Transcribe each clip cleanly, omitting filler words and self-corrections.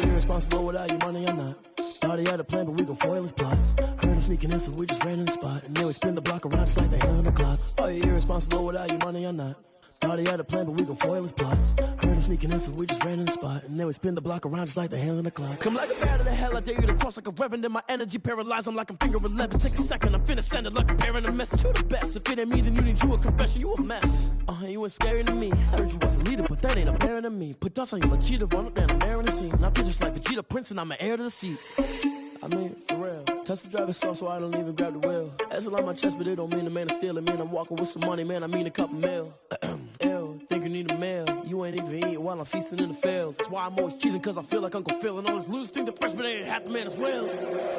you irresponsible without your money or not? Thought he had a plan, but we gon' foil his plot. Heard him sneaking in, so we just ran in the spot. And then we spin the block around just like the hands on the clock. Are you irresponsible without your money or not? Thought he had a plan, but we gon' foil his plot. Heard him sneaking in, so we just ran in the spot. And then we spin the block around just like the hands on the clock. Come like a bat of the hell, I dare you to cross like a reverend. And my energy paralyzed, I'm like I'm finger 11. Take a second, I'm finna send it like a parent a message. You the best, if it ain't me, then you need you a confession. You a mess, you ain't scary to me. Heard you was a leader, but that ain't apparent to me. Put dust on you like cheetah, run up down the air in the scene. I feel just like Vegeta Prince, and I'm an heir to the seat. I mean, for real. Touch the driver's soft, so I don't even grab the wheel. That's a lot on my chest, but it don't mean the man is stealing. Man, I'm walking with some money, man, I mean a couple mil. Ew, think you need a meal. You ain't even eating while I'm feasting in the field. That's why I'm always cheesing, cause I feel like Uncle Phil. And all this loose think the freshman ain't half the man as well.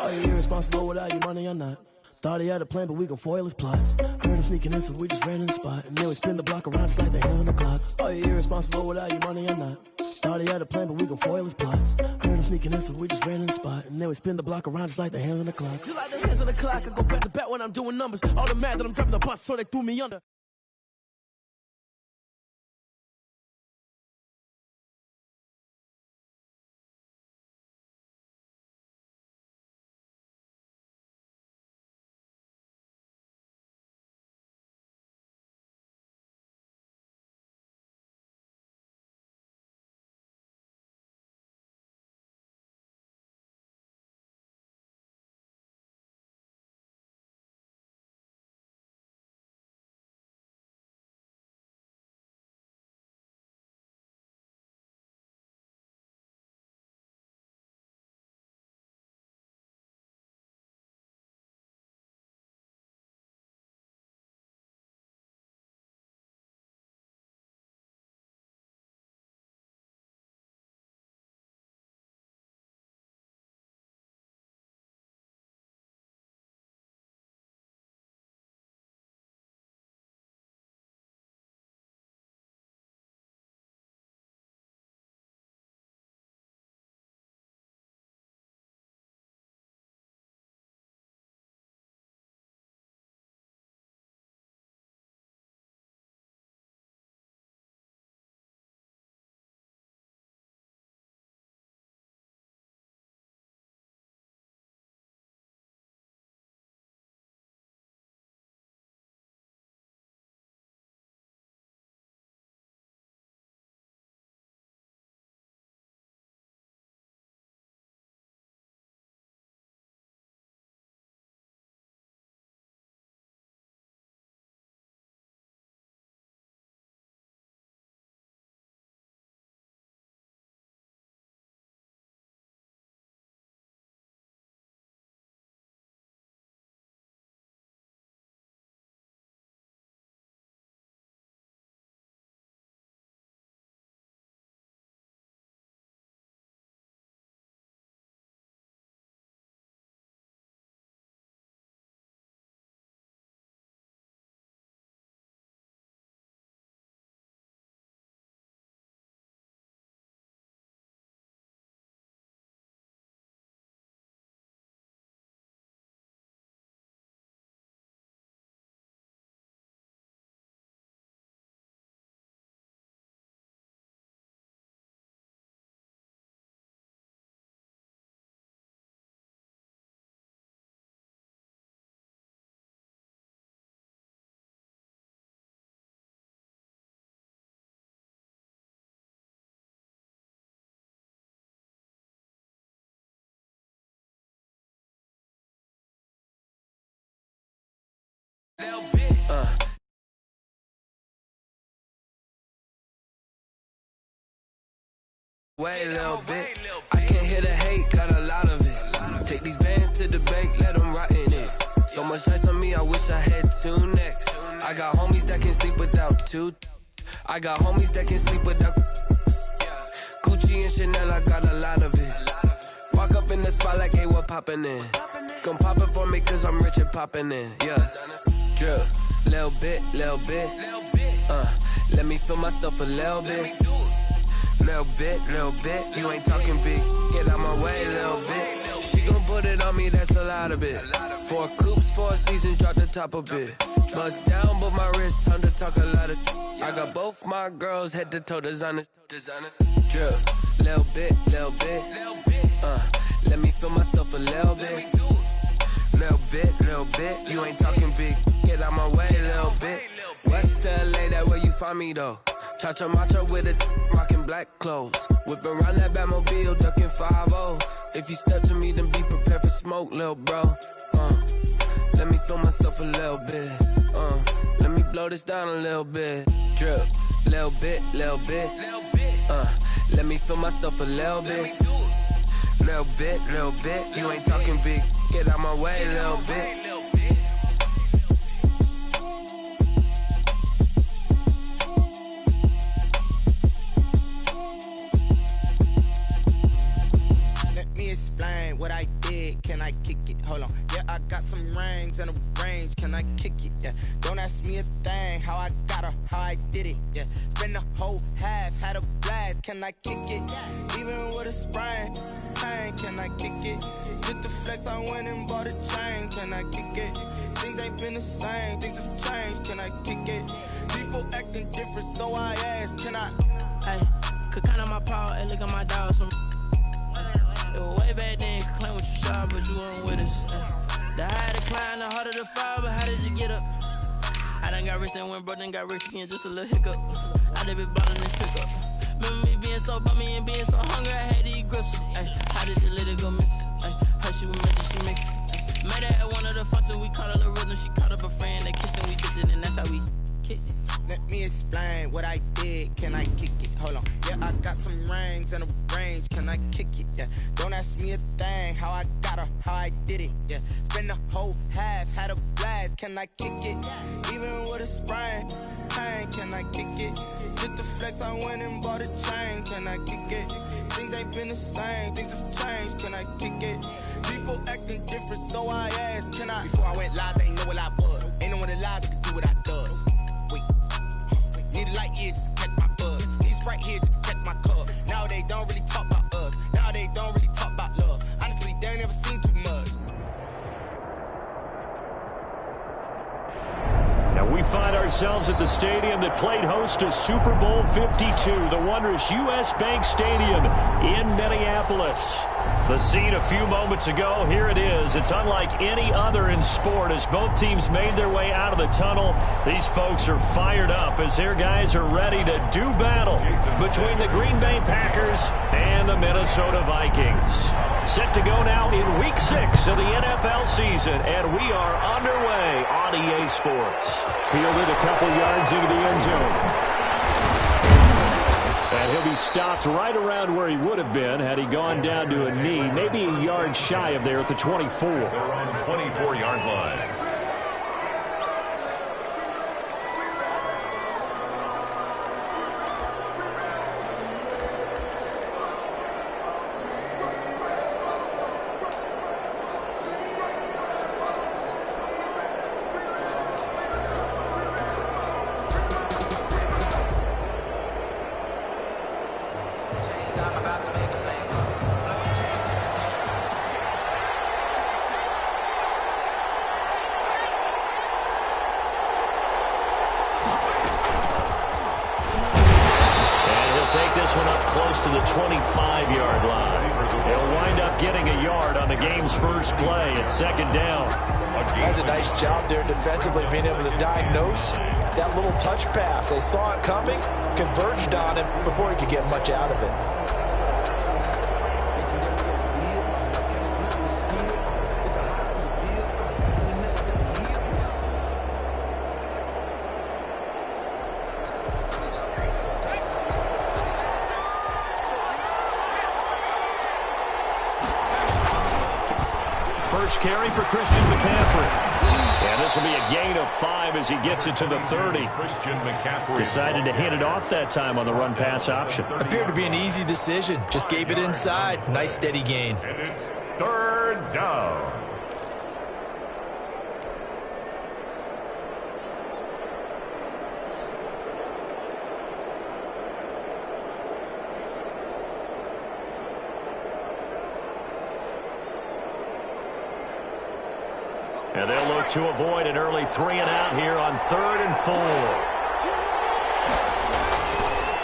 Are you irresponsible without your money or not? Thought he had a plan, but we gon' foil his plot. Heard him sneaking in, so we just ran in the spot. And then we spin the block around just like the hands on the clock. Are you irresponsible without your money or not? Thought he had a plan, but we gon' foil his plot. Heard him sneaking in, so we just ran in the spot. And then we spin the block around just like the hands on the clock. Just like the hands on the clock, I go back to back when I'm doing numbers. All the mad that I'm driving the bus, so they threw me under. Way a little bit. I can't hear the hate, got a lot of it. Take these bands to the bank, let them rot in it. So much ice on me, I wish I had two necks. I got homies that can sleep without two. I got homies that can sleep without Gucci and Chanel, I got a lot of it. Walk up in the spot like, hey, what poppin' in? Gon' pop it for me cause I'm rich and poppin' in. Yeah, drip, little bit. Let me feel myself a little bit. Little bit, you ain't talking big. Get out my way, little bit. She gon' put it on me, that's a lot of it. 4 coops, 4 seasons, drop the top a bit. Bust down, but my wrist, time to talk a lot of. I got both my girls, head to toe designer. Drip, little bit. me though. Cha-cha matcha with a rockin' black clothes. Whip around that Batmobile, ducking 5-0. If you step to me, then be prepared for smoke, lil' bro. Let me feel myself a little bit. Let me blow this down a little bit. Drip, little bit, little bit. Let me feel myself a little bit. Little bit, little bit. You ain't talking big. Get out my way, little bit. Explain what I did, can I kick it? Hold on, yeah, I got some rings and a range, can I kick it? Yeah, don't ask me a thing, how I got her, how I did it. Yeah, spend the whole half, had a blast, can I kick it? Even with a sprain, pain, can I kick it? Just the flex, I went and bought a chain, can I kick it? Things ain't been the same, things have changed, can I kick it? People acting different, so I ask, can I? Hey, could count on my power, and look at my dogs from. It was way back then, you could claim what you saw, but you weren't with us. The higher the climb, the harder the fall, but how did you get up? I done got rich and went broke, then got rich again, just a little hiccup. I done been ballin' this pickup. Remember me being so bummy and being so hungry, I had to eat gristle. Ay, how did the little go miss? Ay, how she was making, she mixed. Made her at one of the functions, we caught her the rhythm, she caught up a friend, they kissed and we dipped it, and that's how we kicked it. Let me explain what I did, can I kick it? Hold on, yeah, I got some rings and a range, can I kick it? Yeah, don't ask me a thing, how I got her, how I did it. Yeah, spend the whole half, had a blast, can I kick it? Even with a sprain, pain, can I kick it? Just the flex, I went and bought a chain, can I kick it? Things ain't been the same, things have changed, can I kick it? People acting different, so I asked, can I? Before I went live, they ain't know what I was. Ain't no one alive that could do what I does. Wait, need a light here just to catch my buzz. Need Sprite here just to catch my cup. Now they don't really talk about us. Now they don't really talk about love. Honestly, they ain't never seen too much. Now we find ourselves at the stadium that played host to Super Bowl 52, the wondrous U.S. Bank Stadium in Minneapolis. The scene a few moments ago, here it is. It's unlike any other in sport as both teams made their way out of the tunnel. These folks are fired up as their guys are ready to do battle between the Green Bay Packers and the Minnesota Vikings. Set to go now in Week 6 of the NFL season, and we are underway on EA Sports. Fielded a couple yards into the end zone. And he'll be stopped right around where he would have been had he gone down to a knee, maybe a yard shy of there at the 24. They're on the 24-yard line. Take this one up close to the 25-yard line. They'll wind up getting a yard on the game's first play. It's second down. That's a nice job there defensively, being able to diagnose that little touch pass. They saw it coming, converged on it before he could get much out of it. First carry for Christian McCaffrey. And this will be a gain of 5 as he gets it to the 30. Christian McCaffrey Decided to hand it off that time on the run-pass option. Appeared to be an easy decision. Just gave it inside. Nice steady gain. And it's third down. And they'll look to avoid an early 3-and-out here on 3rd and 4.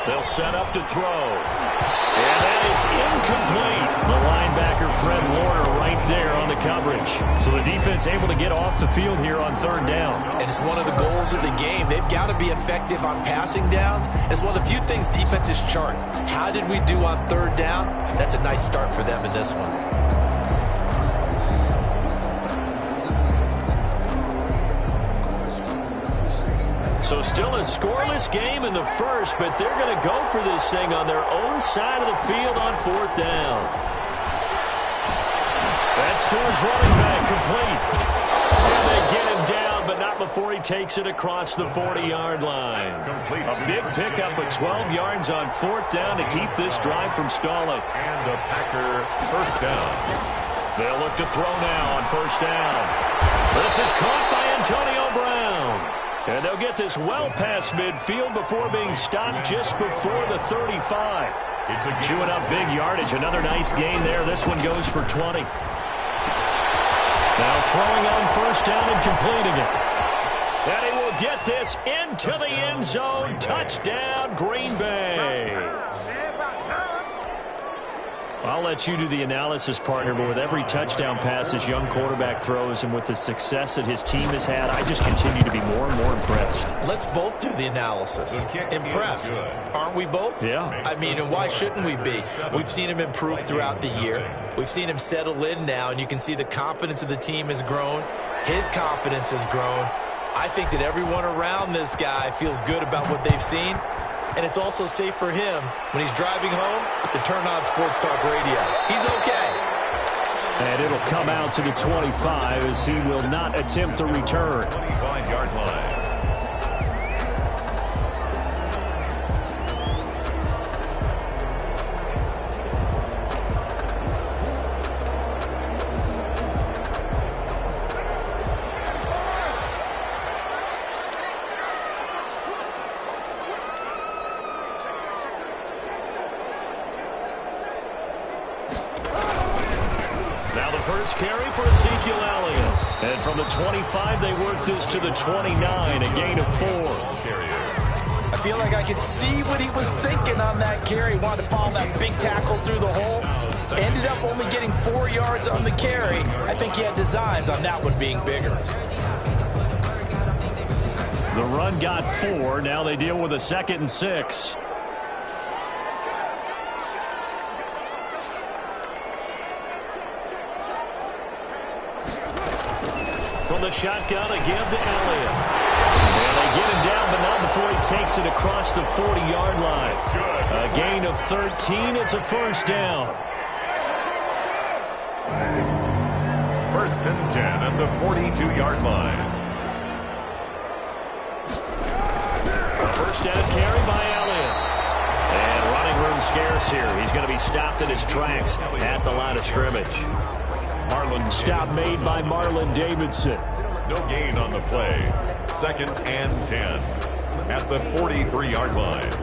They'll set up to throw. And that is incomplete. The linebacker, Fred Warner, right there on the coverage. So the defense able to get off the field here on third down. And it's one of the goals of the game. They've got to be effective on passing downs. It's one of the few things defenses chart. How did we do on third down? That's a nice start for them in this one. So still a scoreless game in the first, but they're going to go for this thing on their own side of the field on fourth down. That's to his running back, complete. And they get him down, but not before he takes it across the 40-yard line. A big pickup of 12 yards on fourth down to keep this drive from stalling. And the Packer first down. They'll look to throw now on first down. This is caught by Antonio Brown. And they'll get this well past midfield before being stopped just before the 35. Chewing up big yardage. Another nice gain there. This one goes for 20. Now throwing on first down and completing it. And he will get this into the end zone. Touchdown, Green Bay. I'll let you do the analysis, partner, but with every touchdown pass this young quarterback throws and with the success that his team has had, I just continue to be more and more impressed. Let's both do the analysis. Impressed. Aren't we both? Yeah. I mean, and why shouldn't we be? We've seen him improve throughout the year. We've seen him settle in now, and you can see the confidence of the team has grown. His confidence has grown. I think that everyone around this guy feels good about what they've seen. And it's also safe for him when he's driving home to turn on Sports Talk Radio. He's okay. And it'll come out to the 25 as he will not attempt to return. 25-yard line. Carry for Ezekiel Elliott. And from the 25, they work this to the 29, a gain of 4. I feel like I could see what he was thinking on that carry. He wanted to follow that big tackle through the hole. Ended up only getting 4 yards on the carry. I think he had designs on that one being bigger. The run got 4. Now they deal with a 2nd and 6. From the shotgun, a give to Elliott. And they get him down, but not before he takes it across the 40-yard line. A gain of 13. It's a first down. First and 10 at the 42-yard line. A first down carry by Elliott. And running room scarce here. He's going to be stopped in his tracks at the line of scrimmage. Stop made by Marlon Davidson. No gain on the play. 2nd and 10 at the 43-yard line.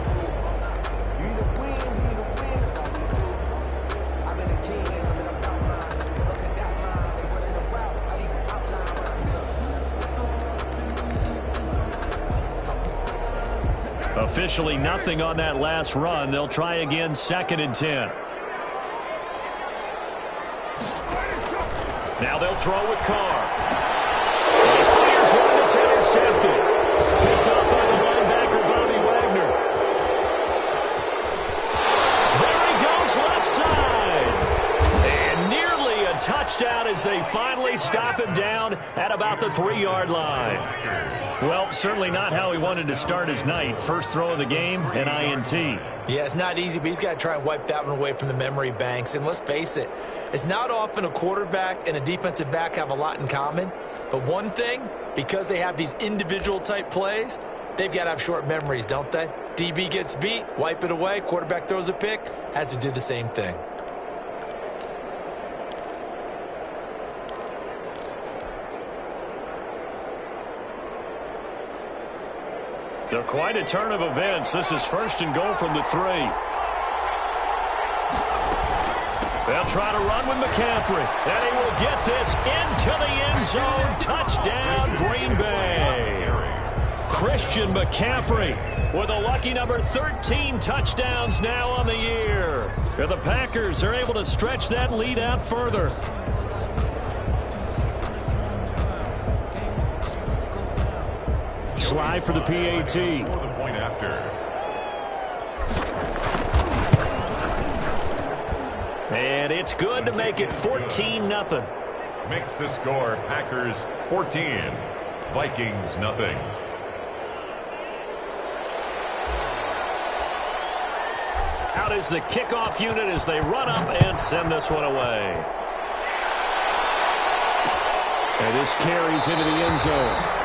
Officially nothing on that last run. They'll try again 2nd and 10. Now they'll throw with Carr. And he fires one that's intercepted. Picked up by the linebacker, Bobby Wagner. There he goes left side. And nearly a touchdown as they finally stop him down at about the 3-yard line. Well, certainly not how he wanted to start his night. First throw of the game, an INT. Yeah, it's not easy, but he's got to try and wipe that one away from the memory banks. And let's face it, it's not often a quarterback and a defensive back have a lot in common. But one thing, because they have these individual type plays, they've got to have short memories, don't they? DB gets beat, wipe it away, quarterback throws a pick, has to do the same thing. They're quite a turn of events. This is 1st and goal from the 3. They'll try to run with McCaffrey. And he will get this into the end zone. Touchdown, Green Bay. Christian McCaffrey with a lucky number 13 touchdowns now on the year. And the Packers are able to stretch that lead out further. try for the PAT. For the point after. And it's good to make it 14-0. Makes the score Packers 14, Vikings nothing. Out is the kickoff unit as they run up and send this one away. And this carries into the end zone.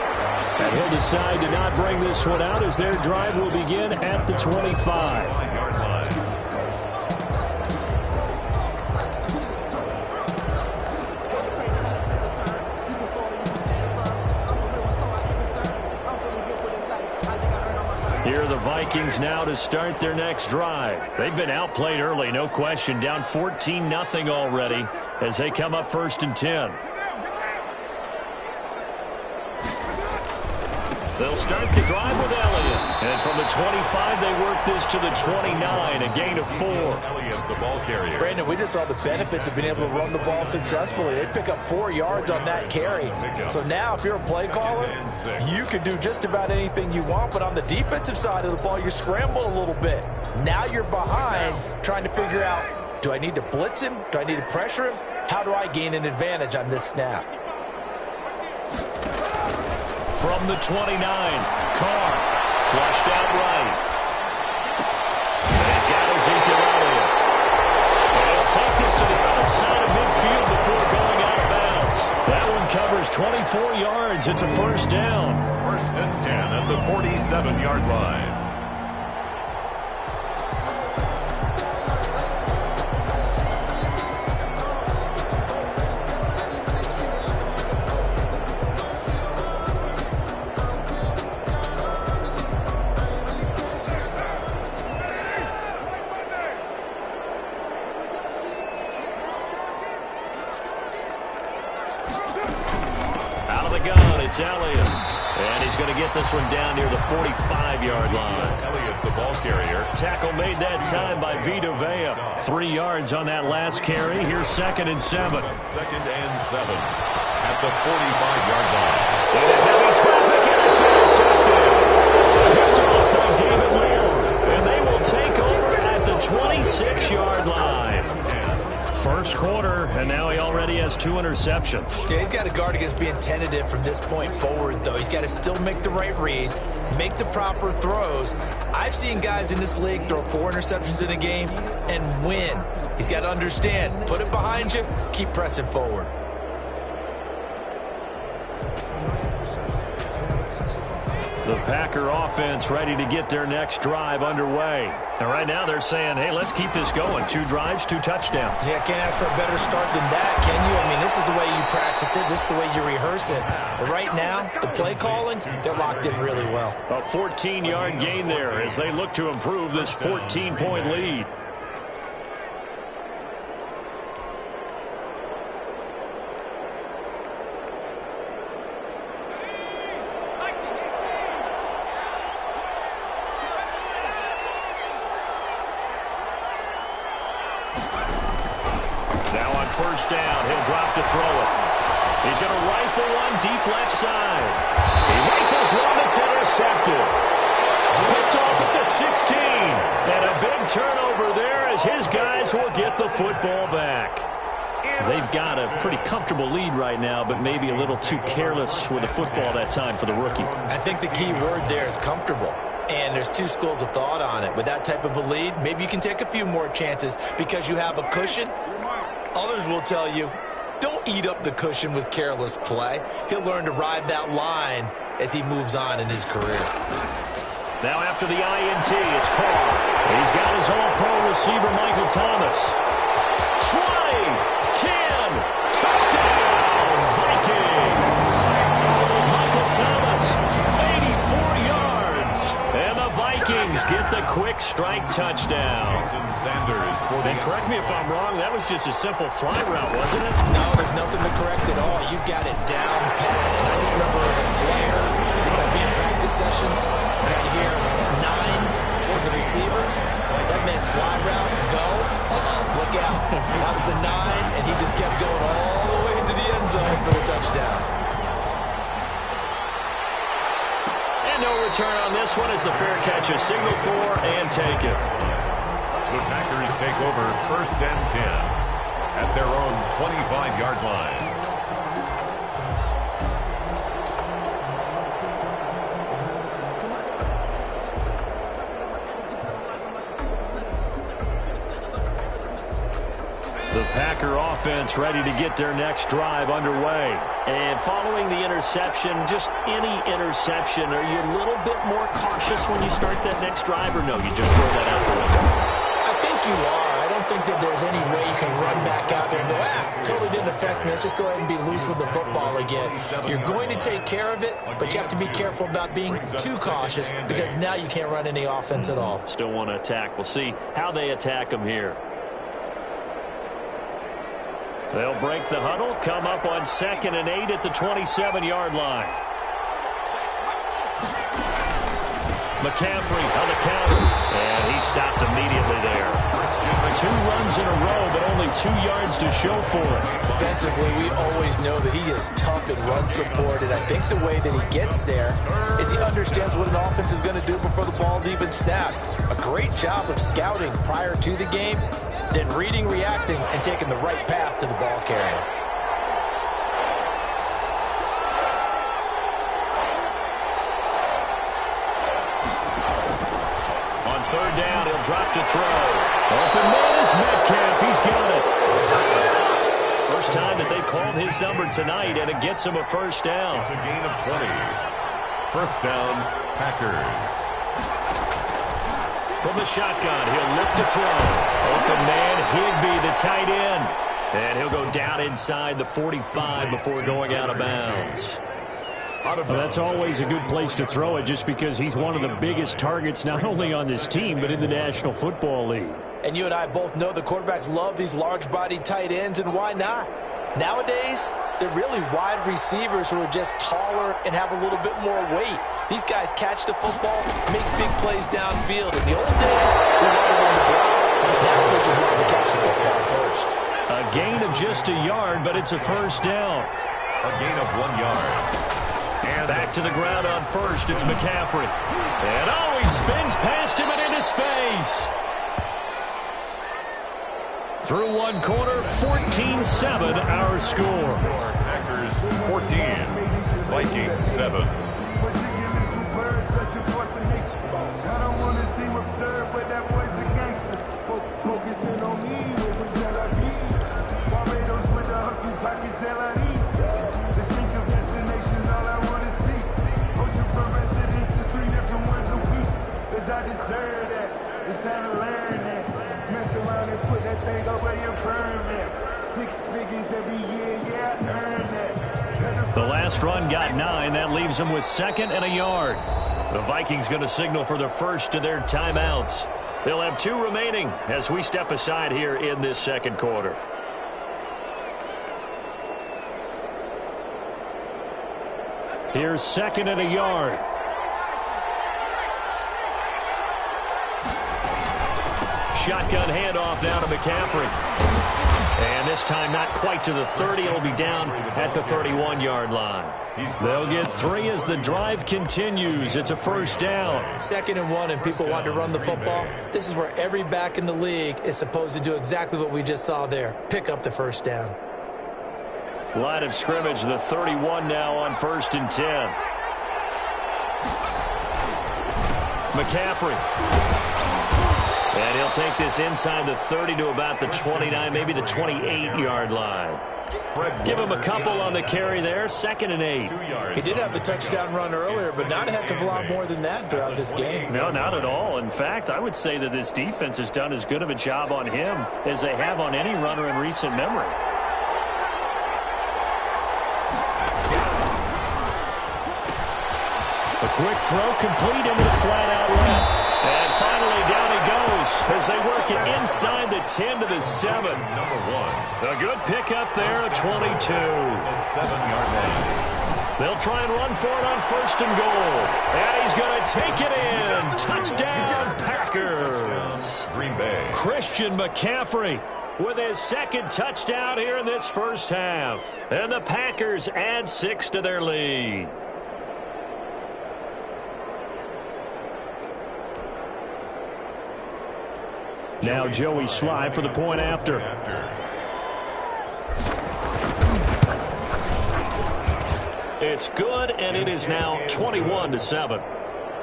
And he'll decide to not bring this one out as their drive will begin at the 25-yard line. Here are the Vikings now to start their next drive. They've been outplayed early, no question. Down 14-0 already as they come up 1st and 10. They'll start the drive with Elliott. And from the 25, they work this to the 29, a gain of 4. Elliott, the ball carrier. Brandon, we just saw the benefits of being able to run the ball successfully. They pick up 4 yards on that carry. So now if you're a play caller, you can do just about anything you want. But on the defensive side of the ball, you scramble a little bit. Now you're behind trying to figure out, do I need to blitz him? Do I need to pressure him? How do I gain an advantage on this snap? From the 29, Carr flushed out right. And he's got Ezekiel Elliott. And he'll take this to the other side of midfield before going out of bounds. That one covers 24 yards. It's a 1st down. 1st and 10 at the 47-yard line. It's Elliott. And he's going to get this one down near the 45-yard line. Elliott, the ball carrier. Tackle made that time by Vita Vea. 3 yards on that last carry. Here's 2nd and 7. 2nd and 7 at the 45-yard line. And a heavy traffic, and it's intercepted. Picked off by David Moore. And they will take over at the 26-yard line. 1st quarter, and now he already has 2 interceptions. Yeah, he's got to guard against being tentative from this point forward, though. He's got to still make the right reads, make the proper throws. I've seen guys in this league throw 4 interceptions in a game and win. He's got to understand, put it behind you, keep pressing forward. The Packer offense ready to get their next drive underway. And right now they're saying, hey, let's keep this going. 2 drives, 2 touchdowns. Yeah, can't ask for a better start than that, can you? I mean, this is the way you practice it. This is the way you rehearse it. But right now, the play calling, they're locked in really well. A 14-yard gain there as they look to improve this 14-point lead. Now on 1st down, he'll drop to throw it. He's going to rifle one deep left side. He rifles one that's intercepted. Picked off at the 16. And a big turnover there as his guys will get the football back. They've got a pretty comfortable lead right now, but maybe a little too careless with the football that time for the rookie. I think the key word there is comfortable. And there's 2 schools of thought on it. With that type of a lead, maybe you can take a few more chances because you have a cushion. Others will tell you, don't eat up the cushion with careless play. He'll learn to ride that line as he moves on in his career. Now after the INT, it's Carr. He's got his all-pro receiver, Michael Thomas. 20, 10, touchdown, Vikings. Michael Thomas, 84 yards. And the Vikings get the quick strike touchdown. Jason Sanders. And correct me if I'm wrong, that was just a simple fly route, wasn't it? No, there's nothing to correct at all. You've got it down pat. And I just remember as a player, when I'd be in practice sessions, and I'd hear 9 from the receivers, that meant fly route, go, look out. That was the 9, and he just kept going all the way into the end zone for the touchdown. And no return on this one as the fair catch is signaled for and taken. The Packers take over 1st and 10 at their own 25-yard line. The Packer offense ready to get their next drive underway. And following the interception, just any interception, are you a little bit more cautious when you start that next drive, or no, you just throw that out the window? I think you are. I don't think that there's any way you can run back out there and go, totally didn't affect me. Let's just go ahead and be loose with the football again. You're going to take care of it, but you have to be careful about being too cautious because now you can't run any offense at all. Still want to attack. We'll see how they attack them here. They'll break the huddle, come up on 2nd and 8 at the 27-yard line. McCaffrey on the counter, and he stopped immediately there. 2 runs in a row, but only 2 yards to show for it. Defensively, we always know that he is tough in run support, and I think the way that he gets there is he understands what an offense is going to do before the ball's even snapped. A great job of scouting prior to the game, then reading, reacting, and taking the right path to the ball carrier. On 3rd down, he'll drop to throw. Open man is Metcalf. He's got it. First time that they've called his number tonight, and it gets him a first down. It's a gain of 20. First down, Packers. From the shotgun, he'll look to throw. Open man, Higbee, the tight end. And he'll go down inside the 45 before going out of bounds. Well, that's always a good place to throw it just because he's one of the biggest targets not only on this team but in the National Football League. And you and I both know the quarterbacks love these large-bodied tight ends, and why not? Nowadays, they're really wide receivers who are just taller and have a little bit more weight. These guys catch the football, make big plays downfield. In the old days, we wanted them to block. Now coaches want to catch the football first. A gain of just a yard, but it's a first down. A gain of 1 yard. And back to the ground on first. It's McCaffrey. And he spins past him and into space. Through one quarter, 14-7 our score. Packers 14, Vikings 7. Focusing on me with a Tel Aviv. Barbados with the hustle pockets, LREs. Distinctive destinations, all I want to see. Ocean for residences, 3 different ones a week. Cause I deserve that. It's time to learn that. Mess around and put that thing over your permit. 6 figures every year, yeah, I earned that. The last run got 9. That leaves them with 2nd and a yard. The Vikings going to signal for the first of their timeouts. They'll have 2 remaining as we step aside here in this second quarter. Here's 2nd and a yard. Shotgun handoff now to McCaffrey. And this time not quite to the 30. It'll be down at the 31-yard line. They'll get 3 as the drive continues. It's a first down. 2nd and 1 and people want to run the football. This is where every back in the league is supposed to do exactly what we just saw there. Pick up the first down. Line of scrimmage, the 31 now on 1st and 10. McCaffrey. And he'll take this inside the 30 to about the 29, maybe the 28-yard line. Give him a couple on the carry there, 2nd and 8. He did have the touchdown run earlier, but not a heck of a lot more than that throughout this game. No, not at all. In fact, I would say that this defense has done as good of a job on him as they have on any runner in recent memory. A quick throw complete into the flat out left. And finally down he goes as they work it inside the 10 to the 7. Number 1. A good pickup there, a 22. A 7-yard line. They'll try and run for it on 1st and goal. And he's going to take it in. Touchdown, Packers. Green Bay. Christian McCaffrey with his 2nd touchdown here in this first half. And the Packers add 6 to their lead. Now Joey Sly for the point after. It's good, and it is now 21-7.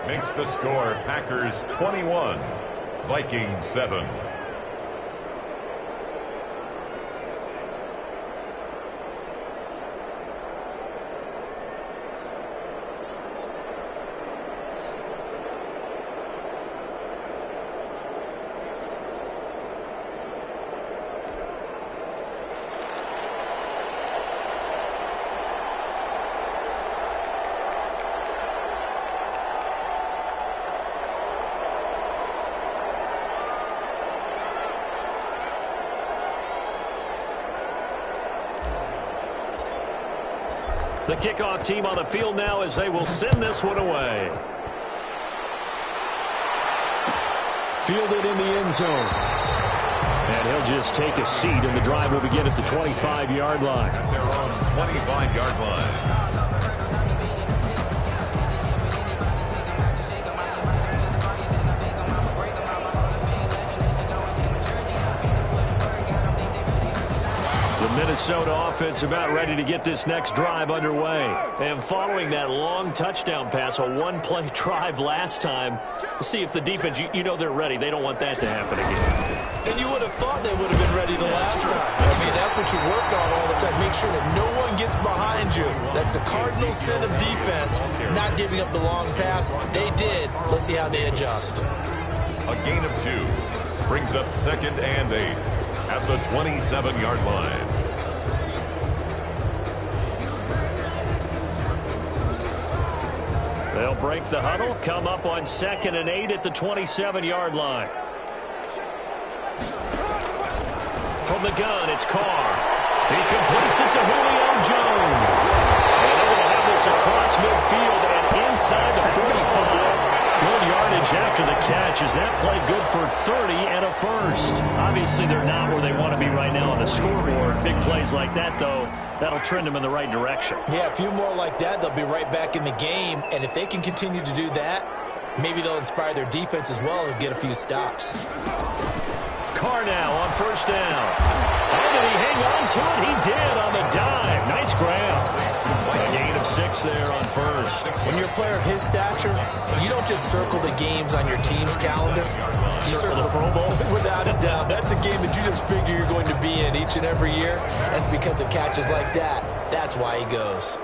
Makes the score Packers 21, Vikings 7. The kickoff team on the field now as they will send this one away. Fielded in the end zone. And he'll just take a seat, and the drive will begin at the 25-yard line. At their own 25-yard line. Minnesota offense about ready to get this next drive underway. And following that long touchdown pass, a one-play drive last time, see if the defense, you know they're ready. They don't want that to happen again. And you would have thought they would have been ready the last time. I mean, that's what you work on all the time. Make sure that no one gets behind you. That's the cardinal sin of defense, not giving up the long pass. They did. Let's see how they adjust. A gain of 2 brings up 2nd and 8 at the 27-yard line. They'll break the huddle, come up on 2nd and 8 at the 27-yard line. From the gun, it's Carr. He completes it to Julio Jones. And they're going to have this across midfield and inside the 45. Good yardage after the catch as that play good for 30 and a first. Obviously, they're not where they want to be right now on the scoreboard. Big plays like that, though, that'll trend them in the right direction. Yeah, a few more like that, they'll be right back in the game. And if they can continue to do that, maybe they'll inspire their defense as well and get a few stops. Carr now on 1st down. Oh, did he hang on to it? He did on the dive. Nice grab. A gain of 6 there on 1st. When you're a player of his stature, you don't just circle the games on your team's calendar. You circle the Pro Bowl? Without a doubt. That's a game that you just figure you're going to be in each and every year. That's because of catches like that. That's why he goes.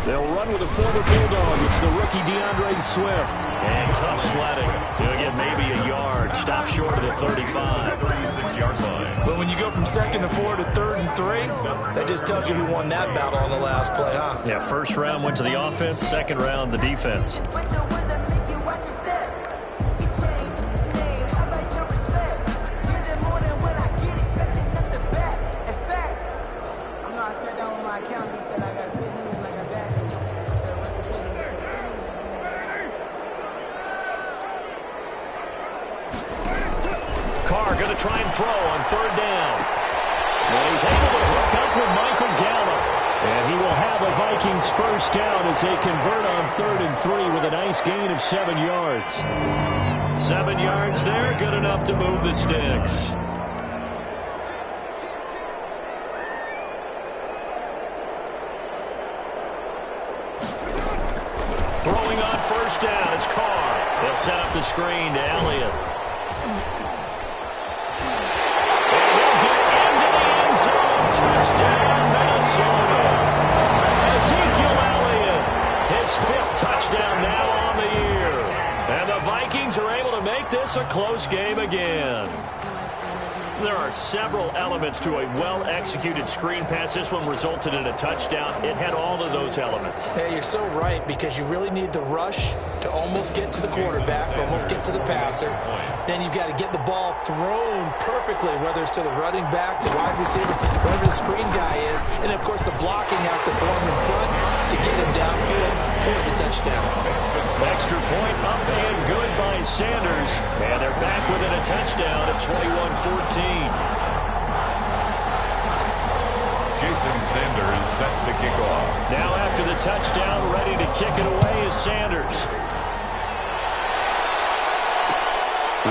They'll run with a former Bulldog. It's the rookie DeAndre Swift. And tough sledding. He'll get maybe a yard. Stop short of the 35. 36-yard line. But when you go from 2nd and 4 to 3rd and 3, that just tells you who won that battle on the last play, huh? Yeah, 1st round went to the offense. 2nd round, the defense. Carr going to try and throw on 3rd down. And he's able to hook up with Michael Gallup. And he will have the Vikings 1st down as they convert on 3rd and 3 with a nice gain of 7 yards. 7 yards there, good enough to move the sticks. Throwing on 1st down is Carr. They'll set up the screen to Elliott. Touchdown, Minnesota. Ezekiel Elliott, his 5th touchdown now on the year. And the Vikings are able to make this a close game again. There are several elements to a well-executed screen pass. This one resulted in a touchdown. It had all of those elements. Hey, you're so right, because you really need the rush to almost get to the quarterback, almost get to the passer. Then you've got to get the ball thrown perfectly, whether it's to the running back, the wide receiver, whoever the screen guy is. And, of course, the blocking has to form in front to get him downfield for the touchdown. Extra point up and good by Sanders. And they're back within a touchdown at 21-14. Jason Sanders set to kick off. Now after the touchdown, ready to kick it away is Sanders.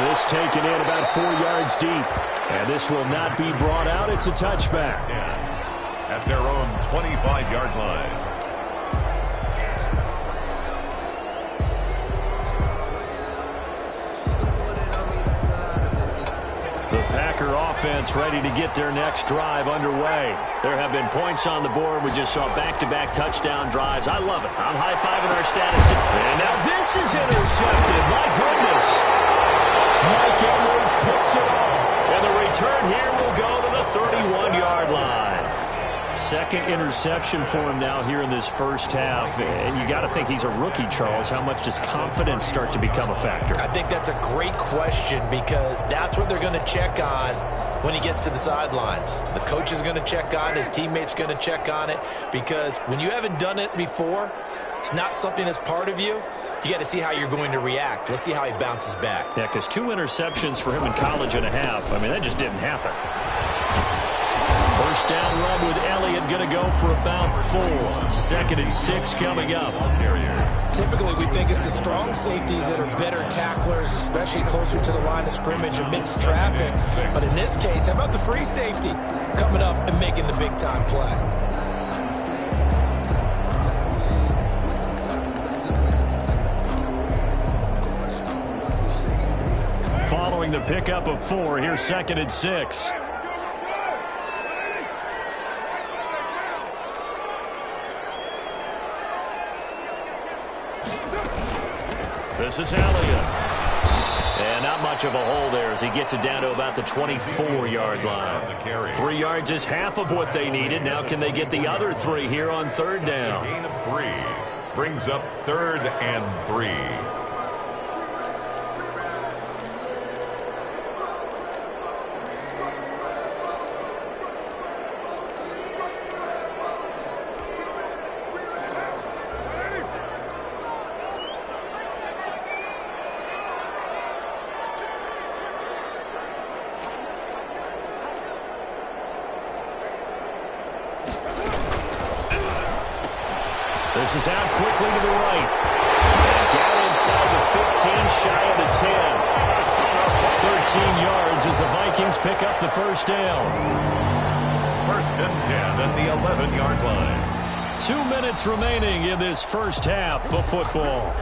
This taken in about 4 yards deep. And this will not be brought out. It's a touchback. 10 at their own 25-yard line. The Packer offense ready to get their next drive underway. There have been points on the board. We just saw back-to-back touchdown drives. I love it. I'm high-fiving our statistician. And now this is intercepted. My goodness. Mike Edwards picks it off. And the return here will go to the 31-yard line. Second interception for him now here in this first half. And you got to think he's a rookie, Charles. How much does confidence start to become a factor? I think that's a great question because that's what they're going to check on when he gets to the sidelines. The coach is going to check on it. His teammates going to check on it because when you haven't done it before, it's not something that's part of you. You got to see how you're going to react. Let's see how he bounces back. Yeah, because 2 interceptions for him in college and a half. I mean, that just didn't happen. First down run with Elliott going to go for about 4. 2nd and 6 coming up. Typically, we think it's the strong safeties that are better tacklers, especially closer to the line of scrimmage amidst traffic. But in this case, how about the free safety coming up and making the big-time play? Following the pickup of 4, here's 2nd and 6. This is Elliott. And not much of a hole there as he gets it down to about the 24-yard line. 3 yards is half of what they needed. Now can they get the other 3 here on 3rd down? Gain of 3 brings up 3rd and 3. This is out quickly to the right. And down inside the 15, shy of the 10. 13 yards as the Vikings pick up the first down. 1st and 10 at the 11-yard line. 2 minutes remaining in this first half of football.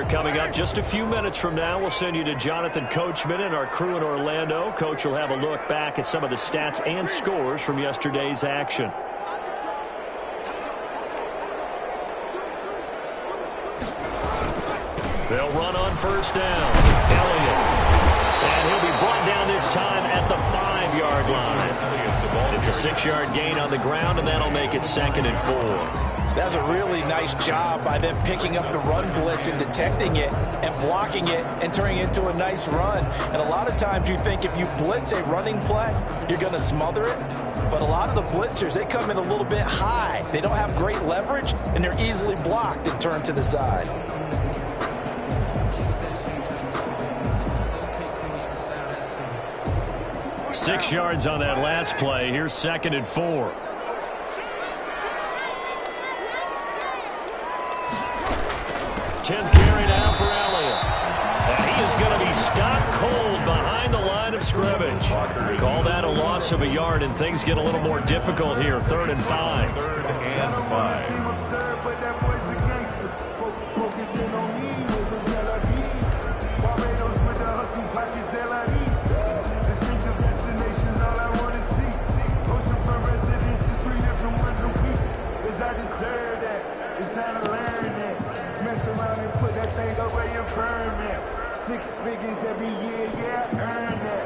Coming up just a few minutes from now, we'll send you to Jonathan Coachman and our crew in Orlando. Coach will have a look back at some of the stats and scores from yesterday's action. They'll run on first down. Elliott. And he'll be brought down this time at the 5-yard line. It's a 6-yard gain on the ground, and that'll make it 2nd and 4. That's a really nice job by them picking up the run blitz and detecting it and blocking it and turning it into a nice run. And a lot of times you think if you blitz a running play, you're going to smother it. But a lot of the blitzers, they come in a little bit high. They don't have great leverage, and they're easily blocked and turned to the side. Six yards on that last play. Here's 2nd and 4. Carry now for Elliott. And he is going to be stopped cold behind the line of scrimmage. Call that a loss of a yard, and things get a little more difficult here. 3rd and 5. 3rd and 5.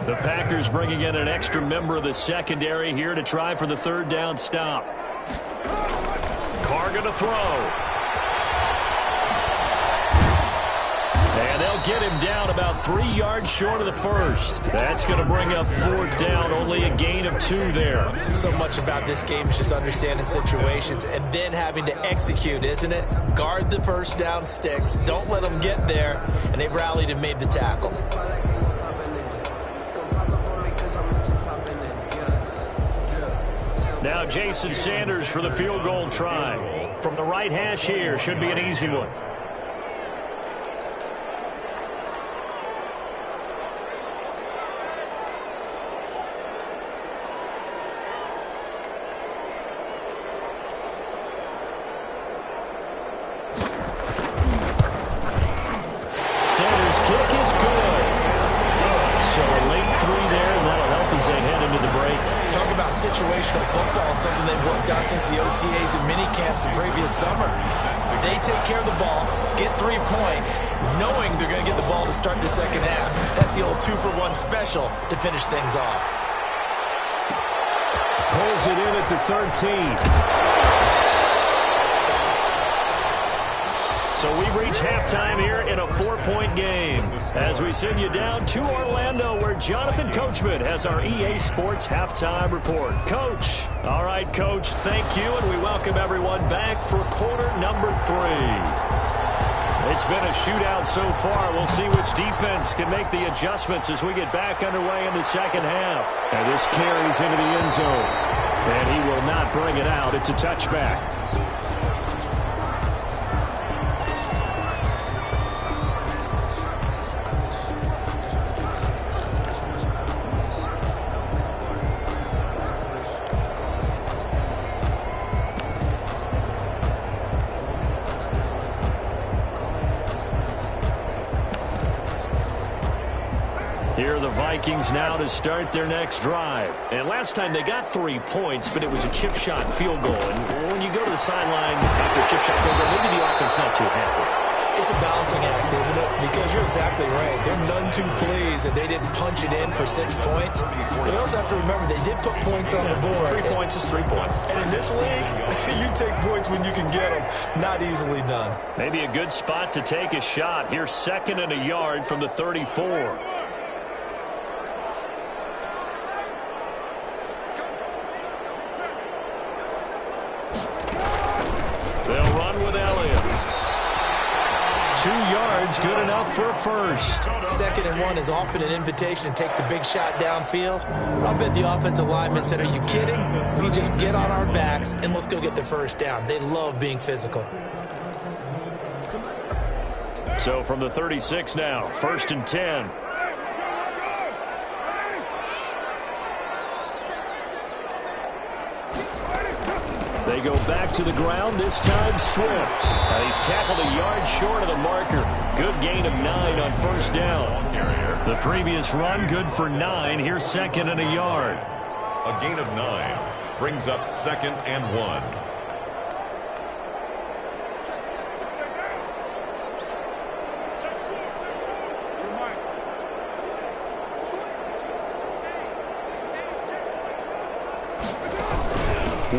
The Packers bringing in an extra member of the secondary here to try for the 3rd down stop. Carr going to throw. And They'll get him down about 3 yards short of the first. That's going to bring up 4th down, only a gain of 2 there. So much about this game is just understanding situations and then having to execute, isn't it? Guard the first down sticks. Don't let them get there. And they rallied and made the tackle. Now Jason Sanders for the field goal try. From the right hash here, should be an easy one. Sanders' kick is good. So a late 3 there, and that'll help as they head into the break. Talk about situational football. It's something they've worked out since the OTAs and mini camps the previous summer. They take care of the ball, get 3 points, knowing they're going to get the ball to start the second half. That's the old 2-for-1 special to finish things off. Pulls it in at the 13. So we've reached halftime here in a 4-point game as we send you down to Orlando where Jonathan Coachman has our EA Sports halftime report. Coach. All right, Coach, thank you, and we welcome everyone back for quarter number 3. It's been a shootout so far. We'll see which defense can make the adjustments as we get back underway in the second half. And this carries into the end zone. And he will not bring it out. It's a touchback. Here are the Vikings now to start their next drive. And last time they got 3 points, but it was a chip shot field goal. And when you go to the sideline after a chip shot field goal, maybe the offense not too happy. It's a balancing act, isn't it? Because you're exactly right. They're none too pleased that they didn't punch it in for 6 points. But you also have to remember they did put points on the board. 3 points is 3 points. And in this league, you take points when you can get them. Not easily done. Maybe a good spot to take a shot. Here's 2nd and a yard from the 34. They'll run with Elliott. 2 yards, good enough for a first. 2nd and 1 is often an invitation to take the big shot downfield. But I'll bet the offensive lineman said, are you kidding? We just get on our backs and let's go get the first down. They love being physical. So from the 36 now, 1st and 10. They go back to the ground, this time Swift. He's tackled a yard short of the marker. Good gain of 9 on 1st down. The previous run, good for 9. Here's 2nd and a yard. A gain of 9 brings up 2nd and 1.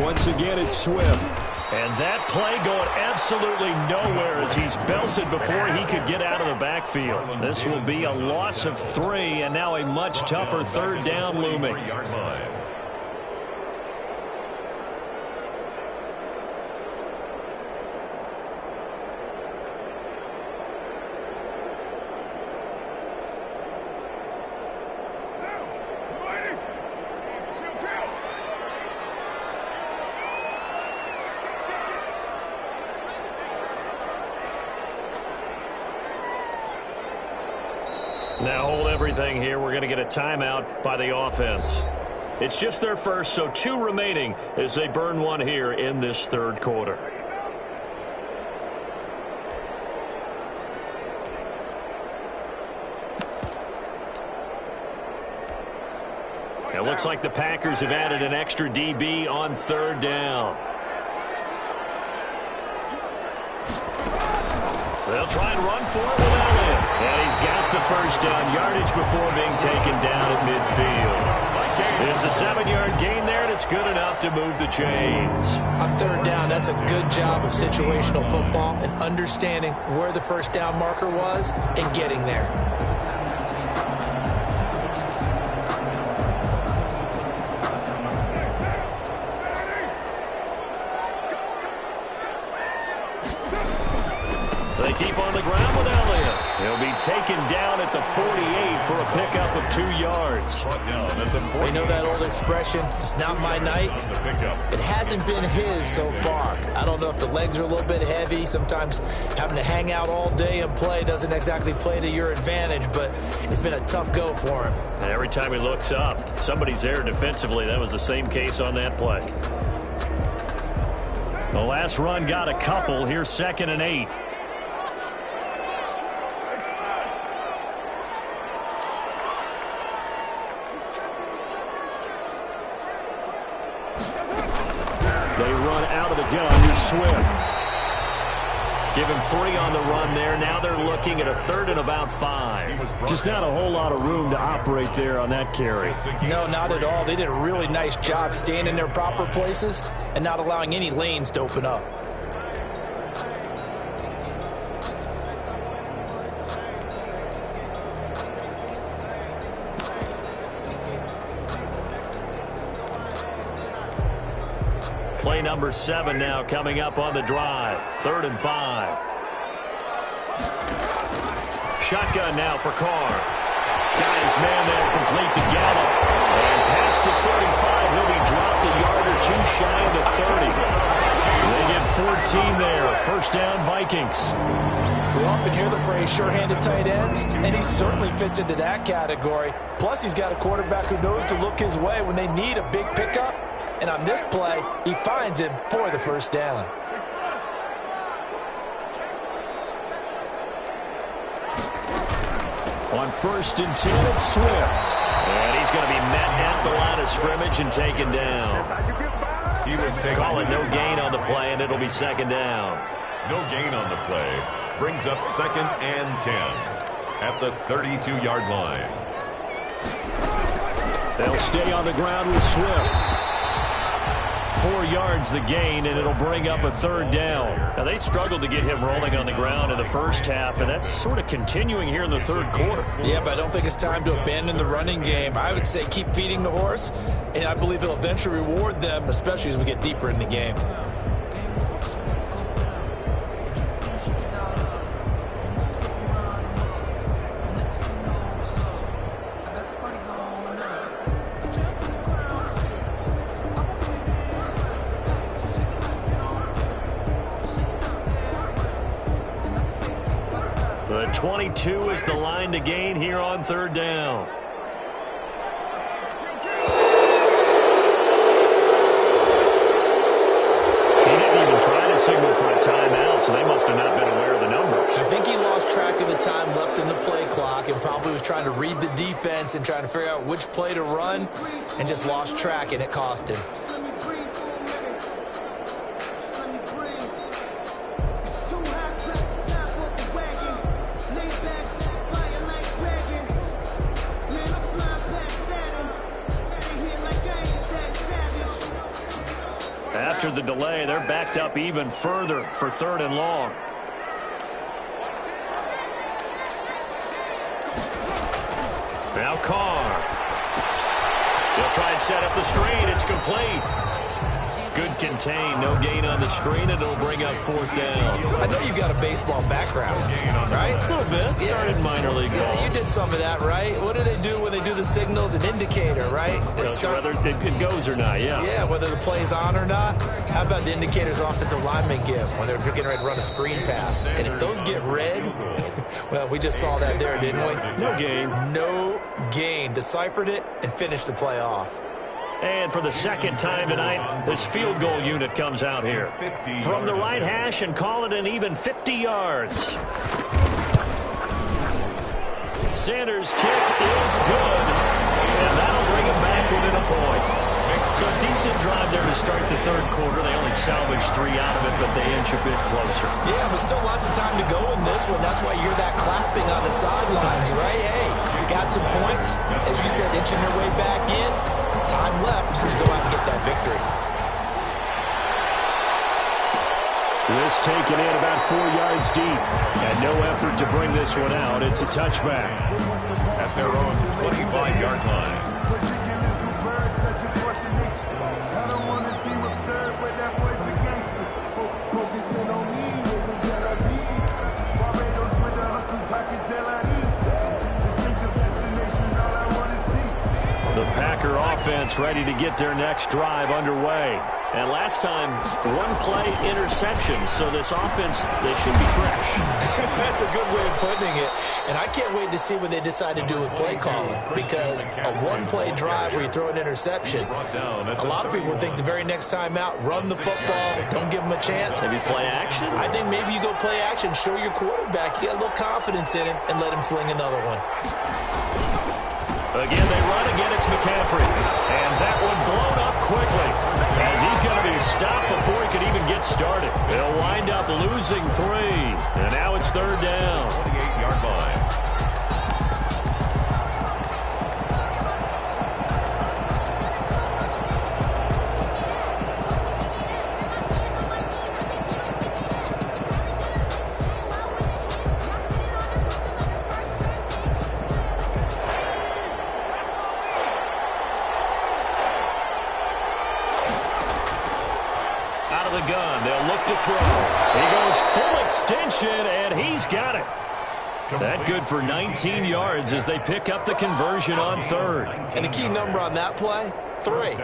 Once again, it's Swift. And that play going absolutely nowhere as he's belted before he could get out of the backfield. This will be a loss of 3, and now a much tougher 3rd down looming. Now hold everything here. We're going to get a timeout by the offense. It's just their first, so 2 remaining as they burn 1 here in this 3rd quarter. It looks like the Packers have added an extra DB on 3rd down. They'll try and run for it with Elliott. And he's got the first down, yardage before being taken down at midfield. It's a 7-yard gain there, and it's good enough to move the chains. On third down, that's a good job of situational football and understanding where the first down marker was and getting there. They keep on the ground with Elliott. He'll be taken down at the 48 for a pickup of 2 yards. We know that old expression, it's not my night. It hasn't been his so far. I don't know if the legs are a little bit heavy. Sometimes having to hang out all day and play doesn't exactly play to your advantage, but it's been a tough go for him. And every time he looks up, somebody's there defensively. That was the same case on that play. The last run got a couple. Here's 2nd and 8. They run out of the gun. Here's Swift. Give him 3 on the run there. Now they're looking at a 3rd and about 5. Just not a whole lot of room to operate there on that carry. No, not at all. They did a really nice job staying in their proper places and not allowing any lanes to open up. Play number 7 now coming up on the drive. 3rd and 5. Shotgun now for Carr. Got his man there complete to Gallup. And past the 35, he'll be dropped a yard or 2 shy of the 30. They get 14 there. First down, Vikings. We often hear the phrase sure-handed tight ends, and he certainly fits into that category. Plus, he's got a quarterback who knows to look his way when they need a big pickup. And on this play, he finds him for the first down. On 1st and 10, it's Swift. And he's going to be met at the line of scrimmage and taken down. Call it no gain on the play, and it'll be 2nd down. No gain on the play. Brings up 2nd and 10 at the 32-yard line. They'll stay on the ground with Swift. 4 yards the gain, and it'll bring up a 3rd down. Now, they struggled to get him rolling on the ground in the first half, and that's sort of continuing here in the 3rd quarter. Yeah, but I don't think it's time to abandon the running game. I would say keep feeding the horse, and I believe it'll eventually reward them, especially as we get deeper in the game. The 22 is the line to gain here on 3rd down. He didn't even try to signal for a timeout, so they must have not been aware of the numbers. I think he lost track of the time left in the play clock and probably was trying to read the defense and trying to figure out which play to run and just lost track, and it cost him. After the delay, they're backed up even further for 3rd and long. Now Carr. He'll try and set up the screen. It's complete. Good contain. No gain on the screen, and it'll bring up 4th down. I know you've got a baseball background, right? A little bit. Started in minor league ball. Yeah, you did some of that, right? What do they do when they do the signals? An indicator, right? Whether it goes or not, yeah. Yeah, whether the play's on or not. How about the indicators offensive linemen give when they're getting ready to run a screen pass? And if those get red, well, we just saw that there, didn't we? No gain. No gain. Deciphered it and finished the play off. And for the 2nd time tonight, this field goal unit comes out here. From the right hash and call it an even 50 yards. Sanders' kick is good. And that'll bring him back within a point. So a decent drive there to start the 3rd quarter. They only salvaged 3 out of it, but they inch a bit closer. Yeah, but still lots of time to go in this one. That's why you're that clapping on the sidelines, right? Hey, got some points. As you said, inching their way back in. time left to go out and get that victory. This taken in about 4 yards deep. And no effort to bring this one out. It's a touchback. At their own 25-yard line. The Packer offense ready to get their next drive underway. And last time, one play interception. So this offense, they should be fresh. That's a good way of putting it. And I can't wait to see what they decide to do with play calling. Because a one-play drive where you throw an interception, a lot of people would think the very next time out, run the football, don't give them a chance. Maybe play action? I think maybe you go play action, show your quarterback, you get a little confidence in him, and let him fling another one. Again, they run. Again, it's McCaffrey. And that one blown up quickly, as he's going to be stopped before he can even get started. They'll wind up losing 3. And now it's third down. 28-yard line. That good for 19 yards as they pick up the conversion on third. And the key number on that play, 3.